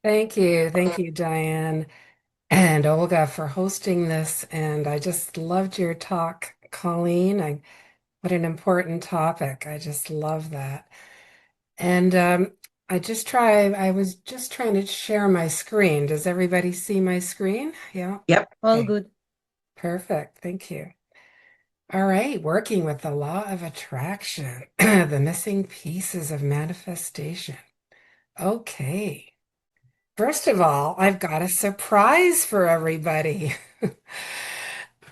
Thank you, Diane and Olga for hosting this. And I just loved your talk, Colleen. What an important topic. I just love that. And I was just trying to share my screen. Does everybody see my screen? Yeah. Yep. All Okay, good. perfect. Thank you. All right, working with the law of attraction, the missing pieces of manifestation. Okay. First of all, I've got a surprise for everybody.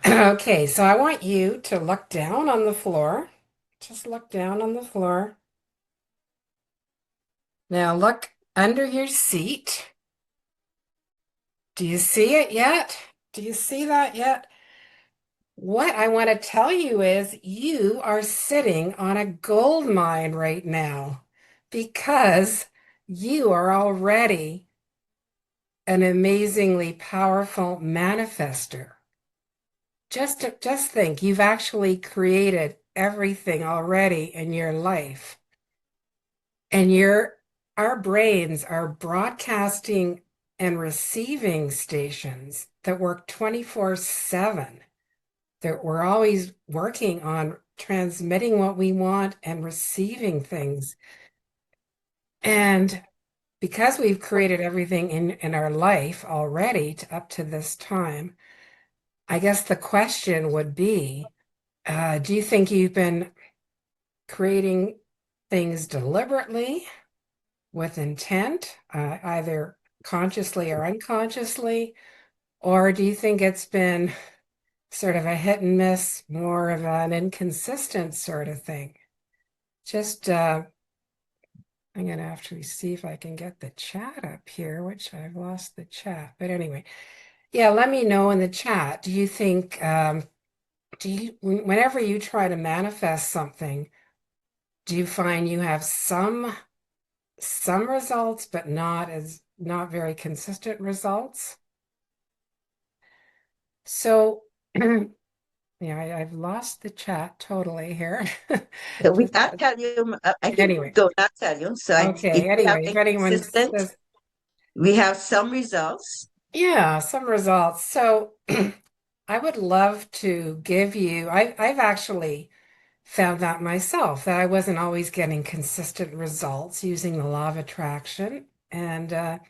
Okay, so I want you to look down on the floor. Just look down on the floor. Now look under your seat. Do you see it yet? Do you see that yet? What I want to tell you is you are sitting on a gold mine right now because you are already an amazingly powerful manifester. Just think, you've actually created everything already in your life. And our brains are broadcasting and receiving stations that work 24/7. That we're always working on transmitting what we want and receiving things. And because we've created everything in our life already up to this time, I guess the question would be, do you think you've been creating things deliberately with intent, either consciously or unconsciously? Or do you think it's been sort of a hit and miss, more of an inconsistent sort of thing? Just, I'm going to actually see if I can get the chat up here, which I've lost the chat. But anyway, yeah, let me know in the chat. Do you think, whenever you try to manifest something, do you find you have some results, but not very consistent results? So, yeah, I've lost the chat totally here. We Just can't tell you. I can anyway, go not tell you. If okay. we have Anyway, if anyone inconsistent, says, we have some results. yeah, some results. So, I would love to give you. I've actually found that myself that I wasn't always getting consistent results using the law of attraction, but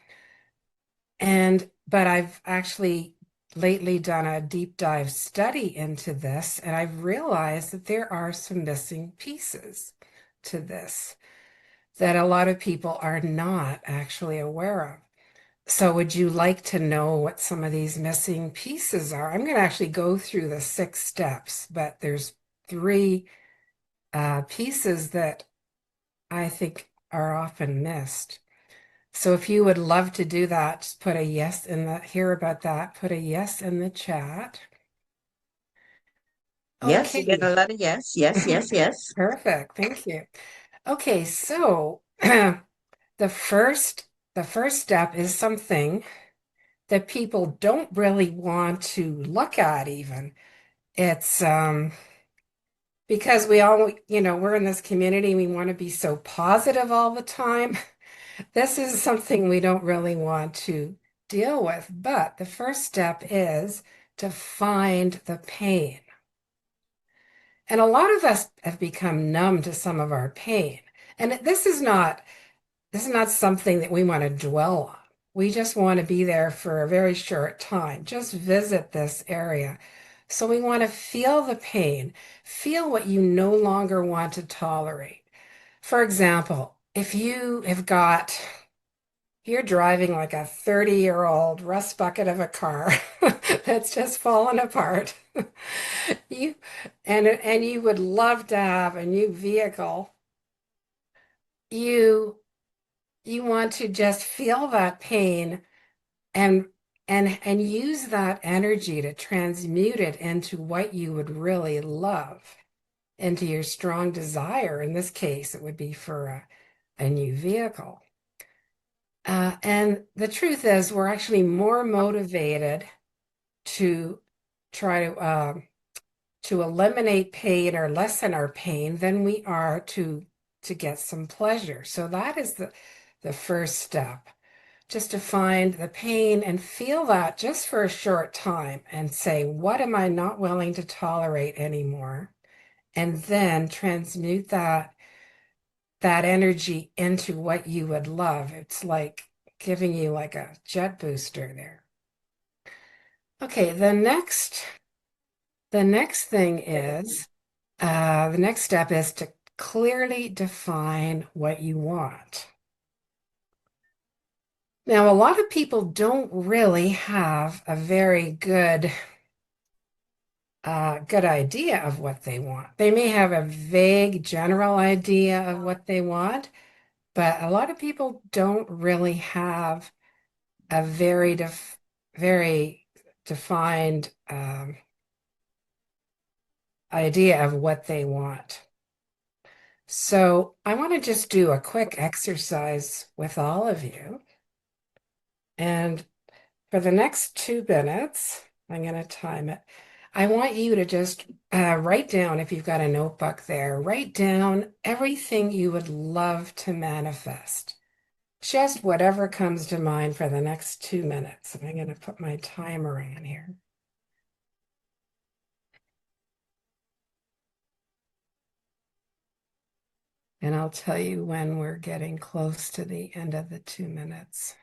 I've actually lately done a deep dive study into this, and I've realized that there are some missing pieces to this that a lot of people are not actually aware of. So, would you like to know what some of these missing pieces are? I'm going to actually go through the 6 steps, but there's three pieces that I think are often missed. So if you would love to do that, just put a yes in the, hear about that, put a yes in the chat. Yes, you get Okay, a lot of yes, yes, yes, yes. perfect. Thank you. Okay, so the first the first step is something that people don't really want to look at even. It's because we all, we're in this community, we want to be so positive all the time. This is something we don't really want to deal with, but the first step is to find the pain. And a lot of us have become numb to some of our pain. And this is not something that we want to dwell on. We just want to be there for a very short time. Just visit this area. So we want to feel the pain, feel what you no longer want to tolerate. For example, if you're driving like a 30-year-old rust bucket of a car that's just fallen apart. You and you would love to have a new vehicle. You you want to just feel that pain and and use that energy to transmute it into what you would really love, into your strong desire. In this case, it would be for a new vehicle. And the truth is, we're actually more motivated to try to eliminate pain or lessen our pain than we are to get some pleasure. So that is the first step, just to find the pain and feel that just for a short time and say, what am I not willing to tolerate anymore? And then transmute that energy into what you would love. It's like giving you like a jet booster there. Okay, the next thing is the next step is to clearly define what you want. Now, a lot of people don't really have a very good idea of what they want. They may have a vague general idea of what they want, but a lot of people don't really have a very defined idea of what they want. So I want to just do a quick exercise with all of you. And for the next 2 minutes, I'm going to time it. I want you to just write down, if you've got a notebook there, write down everything you would love to manifest. Just whatever comes to mind for the next 2 minutes. And I'm going to put my timer on here. And I'll tell you when we're getting close to the end of the 2 minutes.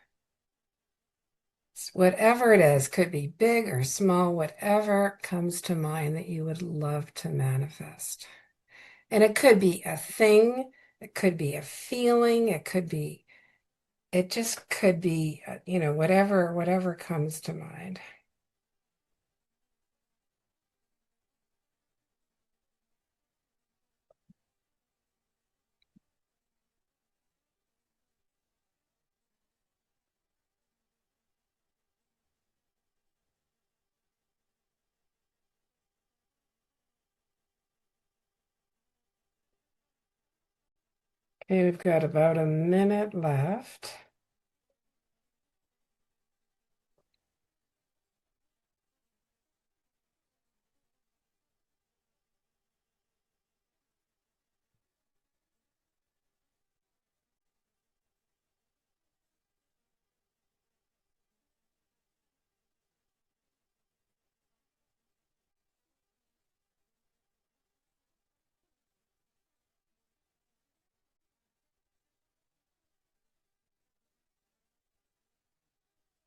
Whatever it is, could be big or small, whatever comes to mind that you would love to manifest. And it could be a thing, it could be a feeling, it just could be, whatever comes to mind. Okay, we've got about a minute left.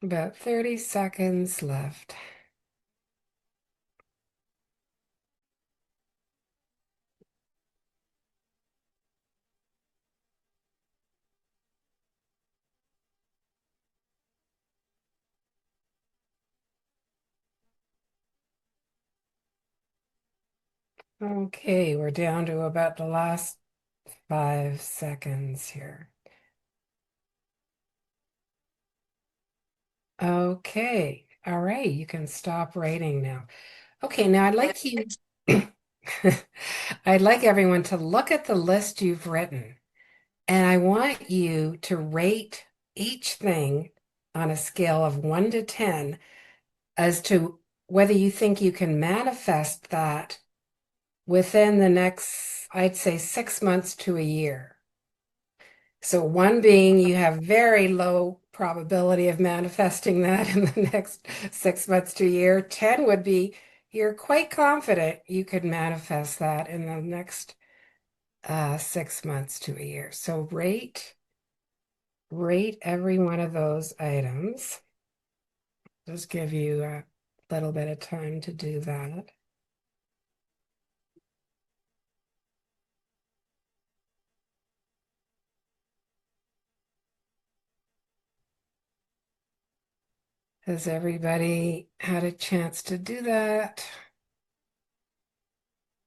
About 30 seconds left. Okay, we're down to about the last 5 seconds here. Okay, all right, you can stop writing now. Okay, now I'd like everyone to look at the list you've written, and I want you to rate each thing on a scale of 1 to 10 as to whether you think you can manifest that within the next, I'd say, 6 months to a year. So 1 being you have very low probability of manifesting that in the next 6 months to a year. 10 would be you're quite confident you could manifest that in the next 6 months to a year. So rate every one of those items. Just give you a little bit of time to do that. Has everybody had a chance to do that?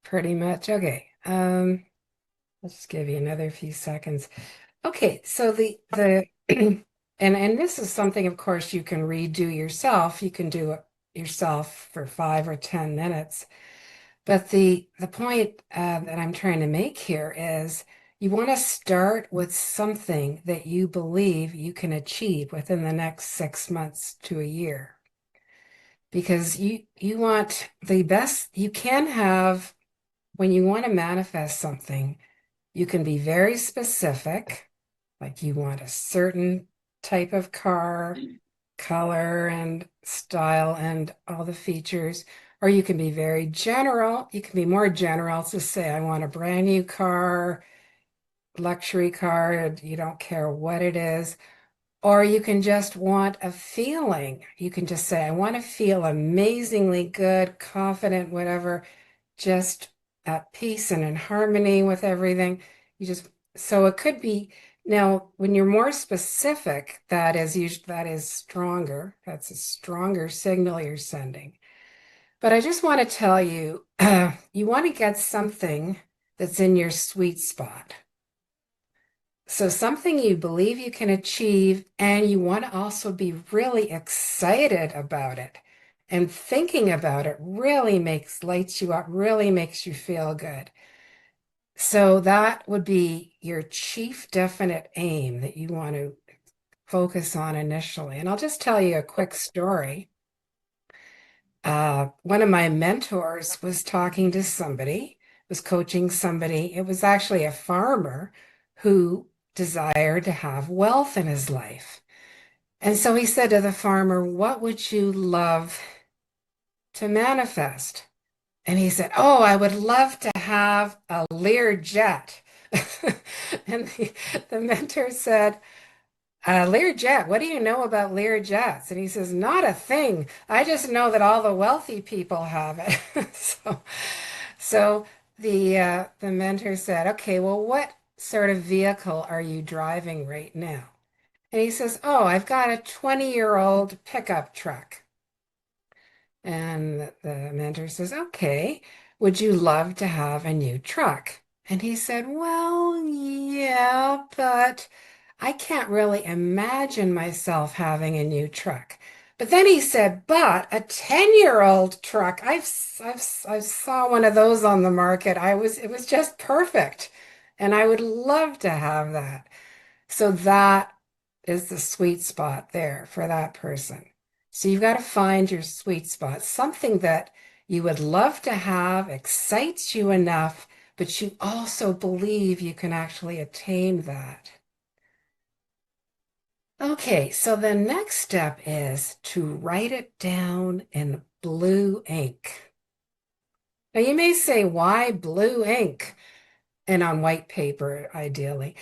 Pretty much. Okay. Let's just give you another few seconds. Okay, so the and this is something, of course, you can redo yourself. You can do it yourself for 5 or 10 minutes. But the point that I'm trying to make here is you want to start with something that you believe you can achieve within the next 6 months to a year. Because you want the best you can have when you want to manifest something, you can be very specific, like you want a certain type of car, color and style and all the features. Or you can be very general. You can be more general to say, I want a brand new car, luxury car, and you don't care what it is. Or you can just want a feeling. You can just say, I want to feel amazingly good, confident, whatever, just at peace and in harmony with everything. You just, so it could be, now when you're more specific, that is stronger. That's a stronger signal you're sending. But I just want to tell you, you want to get something that's in your sweet spot. So something you believe you can achieve, and you want to also be really excited about it. And thinking about it really lights you up, really makes you feel good. So that would be your chief definite aim that you want to focus on initially. And I'll just tell you a quick story. One of my mentors was talking to somebody, was coaching somebody. It was actually a farmer who desired to have wealth in his life. And so he said to the farmer, what would you love to manifest? And he said, oh, I would love to have a Lear jet. And the mentor said, Learjet, what do you know about Learjets? And he says, not a thing. I just know that all the wealthy people have it. So the mentor said, okay, well, what sort of vehicle are you driving right now? And he says, oh, I've got a 20-year-old pickup truck. And the mentor says, okay, would you love to have a new truck? And he said, well, yeah, but I can't really imagine myself having a new truck. But then he said, but a 10-year-old truck, I saw one of those on the market. It was just perfect. And I would love to have that. So that is the sweet spot there for that person. So you've got to find your sweet spot, something that you would love to have, excites you enough, but you also believe you can actually attain that. Okay, so the next step is to write it down in blue ink. Now you may say, why blue ink? And on white paper, ideally.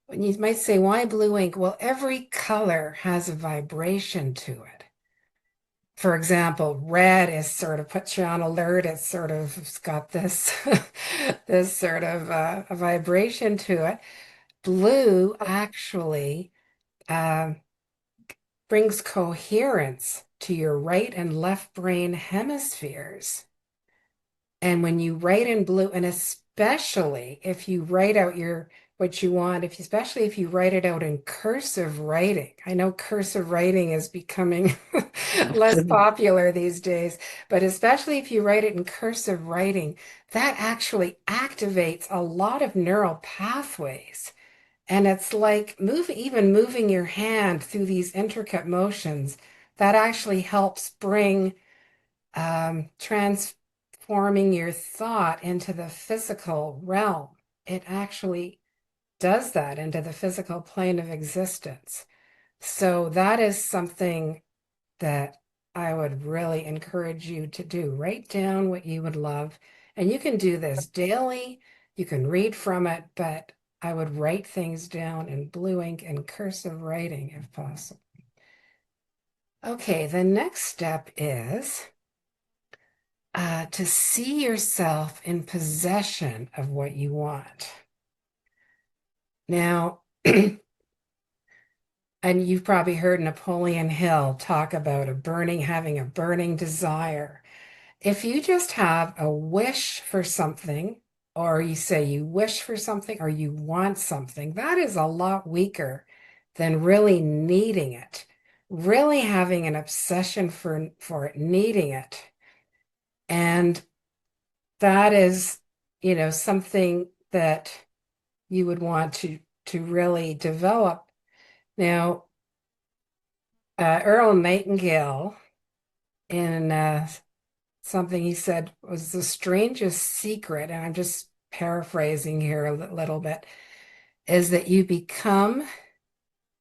And you might say, why blue ink? Well, every color has a vibration to it. For example, red is sort of puts you on alert. It's got this this sort of a vibration to it. Blue actually uh, brings coherence to your right and left brain hemispheres. And when you write in blue, and especially if you write out your what you want, especially if you write it out in cursive writing. I know cursive writing is becoming less popular these days, but especially if you write it in cursive writing, that actually activates a lot of neural pathways. And it's like even moving your hand through these intricate motions, that actually helps bring transforming your thought into the physical realm. It actually does that into the physical plane of existence. So that is something that I would really encourage you to do. Write down what you would love. And you can do this daily. You can read from it, but I would write things down in blue ink and cursive writing if possible. Okay, the next step is to see yourself in possession of what you want. Now, and you've probably heard Napoleon Hill talk about having a burning desire. If you just have a wish for something, or you say you wish for something or you want something, that is a lot weaker than really needing it, really having an obsession for it, needing it. And that is, something that you would want to really develop. Now, Earl Nightingale, in something he said was the strangest secret, and I'm just paraphrasing here a little bit, is that you become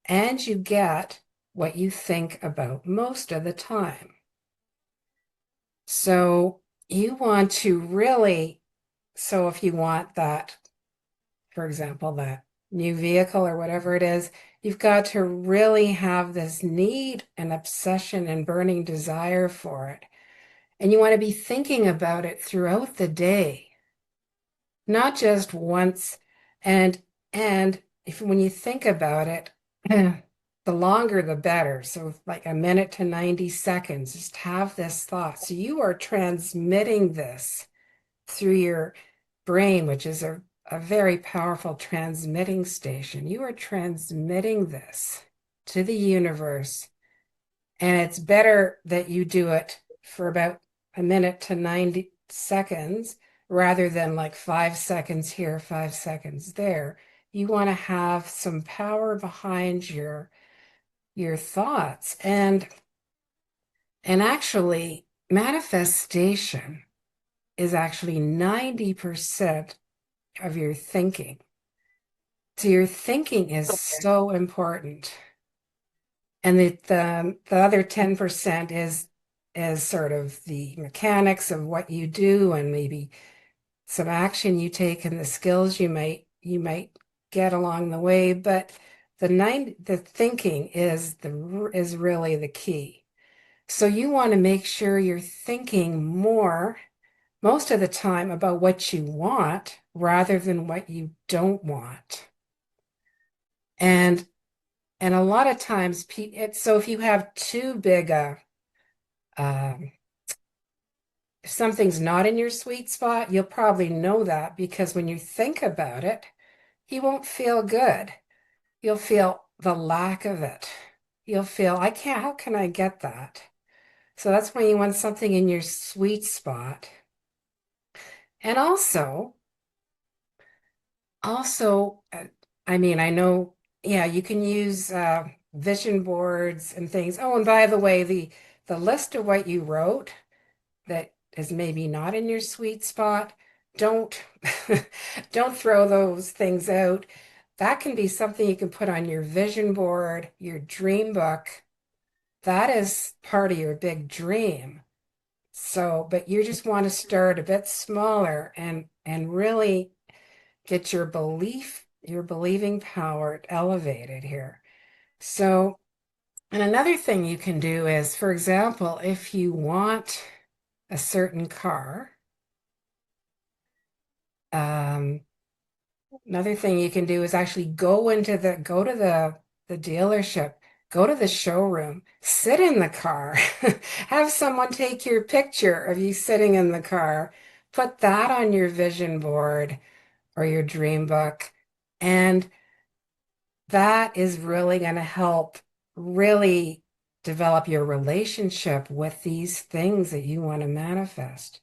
and you get what you think about most of the time. So you want to really, so if you want that, for example, that new vehicle or whatever it is, you've got to really have this need and obsession and burning desire for it. And you want to be thinking about it throughout the day, not just once. And if when you think about it, the longer the better. So like a minute to 90 seconds, just have this thought. So you are transmitting this through your brain, which is a very powerful transmitting station. You are transmitting this to the universe, and it's better that you do it for about a minute to 90 seconds rather than like 5 seconds here, 5 seconds there. You want to have some power behind your thoughts. And actually, manifestation is actually 90% of your thinking. So your thinking is so important. And the other 10% is sort of the mechanics of what you do and maybe some action you take and the skills you might get along the way. But the thinking is really the key. So you want to make sure you're thinking more most of the time about what you want rather than what you don't want. And and a lot of times, so if you have too big um, if something's not in your sweet spot, you'll probably know that because when you think about it, you won't feel good. You'll feel the lack of it. You'll feel, I can't, how can I get that? So that's when you want something in your sweet spot. And also, I mean, I know, yeah, you can use vision boards and things. Oh, and by the way, the list of what you wrote that is maybe not in your sweet spot, don't don't throw those things out. That can be something you can put on your vision board, your dream book. That is part of your big dream. So, but you just want to start a bit smaller and really get your believing power elevated here. So, and another thing you can do is, for example, if you want a certain car, um, another thing you can do is actually go to the dealership, go to the showroom, sit in the car, have someone take your picture of you sitting in the car, put that on your vision board or your dream book, and that is really going to help really develop your relationship with these things that you want to manifest.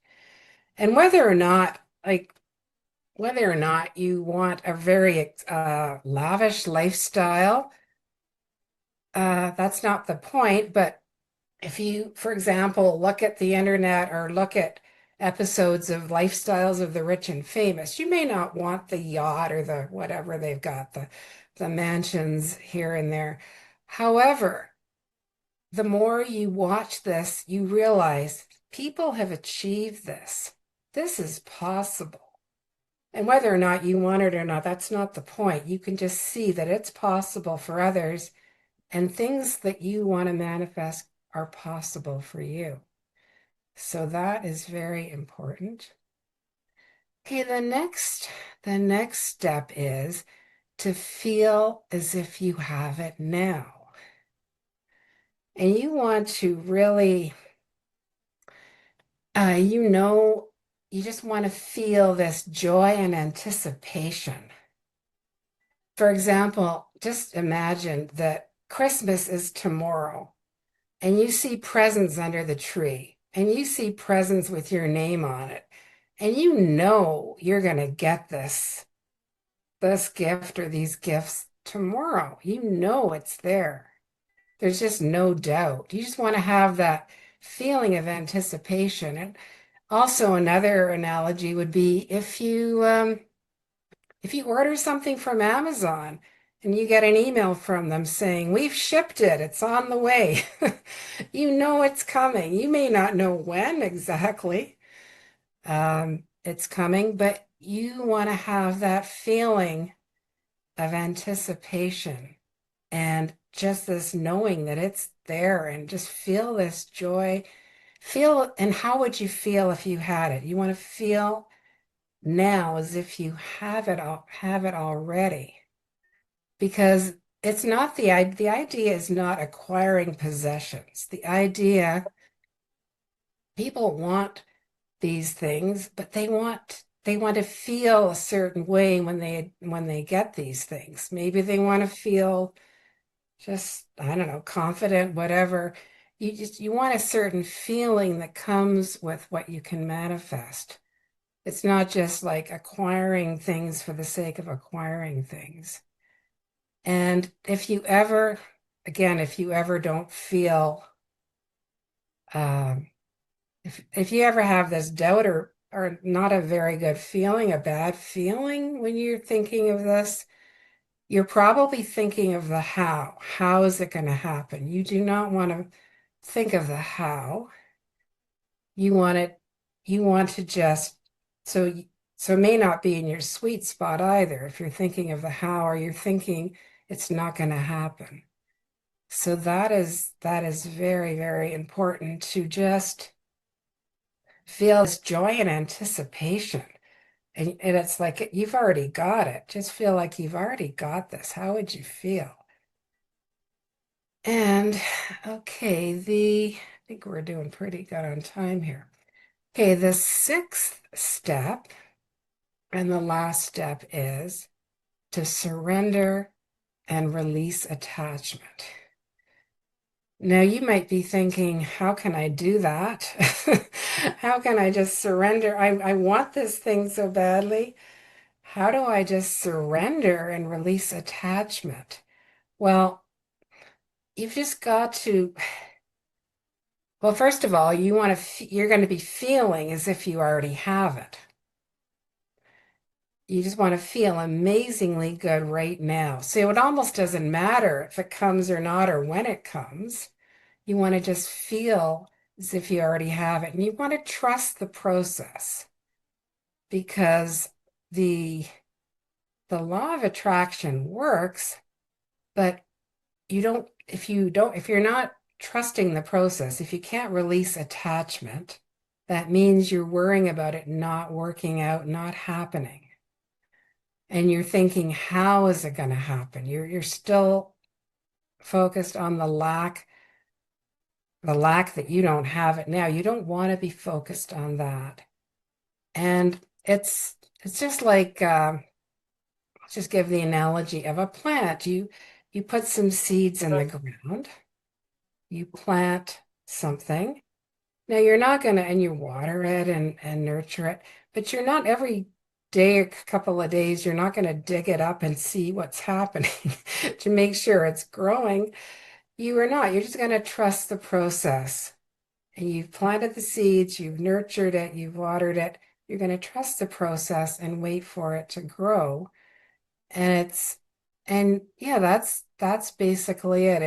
And whether or not you want a very lavish lifestyle, that's not the point. But if you, for example, look at the internet or look at episodes of Lifestyles of the Rich and Famous, you may not want the yacht or the whatever they've got, the mansions here and there. However, the more you watch this, you realize people have achieved this. This is possible. And whether or not you want it or not, that's not the point. You can just see that it's possible for others, and things that you want to manifest are possible for you. So that is very important. Okay, the next step is to feel as if you have it now. And you want to really, you know, you just want to feel this joy and anticipation. For example, just imagine that Christmas is tomorrow and you see presents under the tree and you see presents with your name on it and you know you're going to get this gift or these gifts tomorrow. You know it's there. There's just no doubt. You just want to have that feeling of anticipation. And also another analogy would be if you order something from Amazon and you get an email from them saying, "We've shipped it, it's on the way." You know it's coming. You may not know when exactly it's coming, but you want to have that feeling of anticipation and just this knowing that it's there and just feel this joy. Feel, and how would you feel if you had it? You want to feel now as if you have it already. Because it's not the idea is not acquiring possessions. The idea, people want these things, but they want to feel a certain way when they get these things. Maybe they want to feel just, I don't know, confident, whatever. You want a certain feeling that comes with what you can manifest. It's not just like acquiring things for the sake of acquiring things. And if you ever, again, if you ever don't feel, um, if you ever have this doubt or not a very good feeling, a bad feeling when you're thinking of this, you're probably thinking of the how. How is it going to happen? You do not want to think of the how. You want it, you want to just, so, so it may not be in your sweet spot either. If you're thinking of the how or you're thinking it's not going to happen. So that is very, very important to just feel this joy and anticipation. And it's like you've already got it. Just feel like you've already got this. How would you feel? And okay, I think we're doing pretty good on time here. Okay, the sixth step and the last step is to surrender and release attachment. Now, you might be thinking, how can I do that? How can I just surrender? I want this thing so badly. How do I just surrender and release attachment? Well, you've just got to, well, first of all, you're going to be feeling as if you already have it. You just want to feel amazingly good right now. So it almost doesn't matter if it comes or not or when it comes. You want to just feel as if you already have it. And you want to trust the process because the the law of attraction works, but if you're not trusting the process, if you can't release attachment, that means you're worrying about it not working out, not happening. And you're thinking, how is it going to happen? You're still focused on the lack that you don't have it now. You don't want to be focused on that. And it's just like I'll just give the analogy of a plant. You put some seeds in the ground, you plant something. Now you're not gonna and you water it and nurture it, but you're not every day, a couple of days, you're not gonna dig it up and see what's happening to make sure it's growing. You are not. You're just gonna trust the process. And you've planted the seeds, you've nurtured it, you've watered it. You're going to trust the process and wait for it to grow. And and yeah, that's basically it.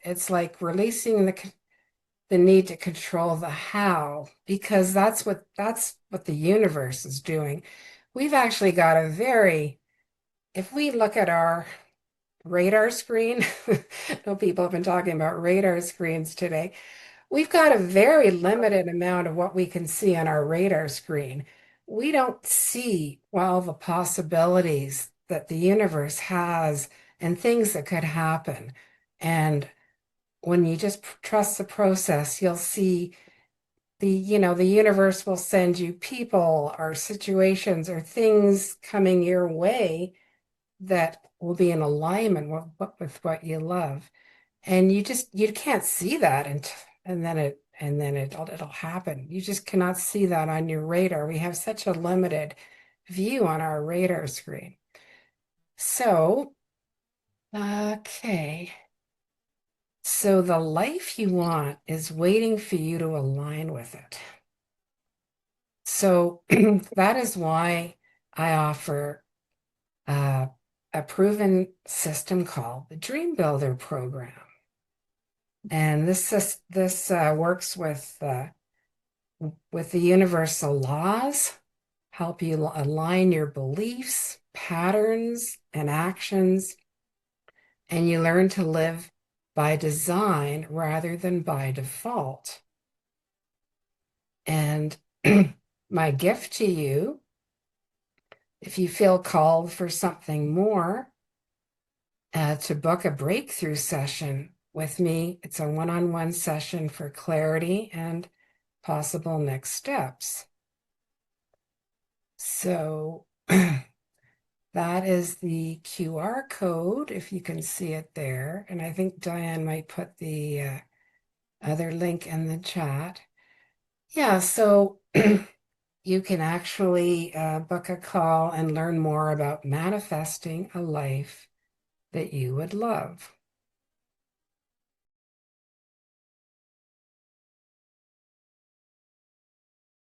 It's like releasing the need to control the how, because that's what the universe is doing. We've actually got if we look at our radar screen, no, people have been talking about radar screens today. We've got a very limited amount of what we can see on our radar screen. We don't see all the possibilities that the universe has and things that could happen. And when you just trust the process, you'll see the universe will send you people or situations or things coming your way that will be in alignment with what you love. And you can't see that and then it'll happen. You just cannot see that on your radar. We have such a limited view on our radar screen. So, okay. So the life you want is waiting for you to align with it. So that is why I offer uh, a proven system called the Dream Builder program. And this works with the universal laws, help you align your beliefs, patterns, and actions, and you learn to live by design rather than by default. And my gift to you, if you feel called for something more, to book a breakthrough session with me, it's a one-on-one session for clarity and possible next steps. So that is the QR code, if you can see it there. And I think Diane might put the other link in the chat. Yeah, so you can actually book a call and learn more about manifesting a life that you would love.